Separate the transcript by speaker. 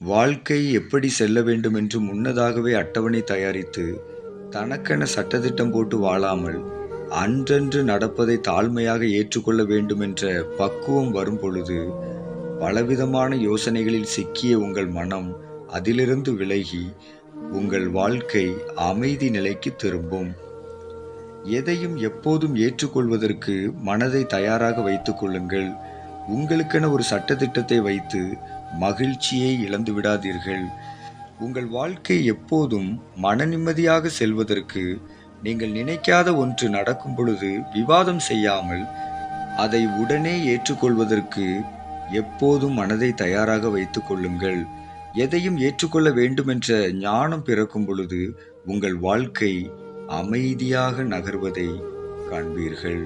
Speaker 1: வாழ்க்கை எப்படி செல்ல வேண்டும் என்று முன்னதாகவே அட்டவணை தயாரித்து, தனக்கென சட்டதிட்டம் போட்டு வாழாமல், அன்றன்று நடப்பதை தாழ்மையாக ஏற்றுக்கொள்ள வேண்டும் என்ற பக்குவம் வரும் பொழுது, பலவிதமான யோசனைகளில் சிக்கிய உங்கள் மனம் அதிலிருந்து விலகி, உங்கள் வாழ்க்கை அமைதி நிலைக்கு திரும்பும். எதையும் எப்போதும் ஏற்றுக்கொள்வதற்கு மனதை தயாராக வைத்துக் கொள்ளுங்கள். உங்களுக்கென ஒரு சட்டதிட்டத்தை வைத்து மகிழ்ச்சியை இழந்து விடாதீர்கள். உங்கள் வாழ்க்கை எப்போதும் மன நிம்மதியாக செல்வதற்கு நீங்கள் நினைக்காத ஒன்று நடக்கும் பொழுது விவாதம் செய்யாமல், அதை உடனே ஏற்றுக்கொள்வதற்கு எப்போதும் மனதை தயாராக வைத்துக் கொள்ளுங்கள். எதையும் ஏற்றுக்கொள்ள வேண்டுமென்ற ஞானம் பிறக்கும் பொழுது உங்கள் வாழ்க்கை அமைதியாக நகர்வதை காண்பீர்கள்.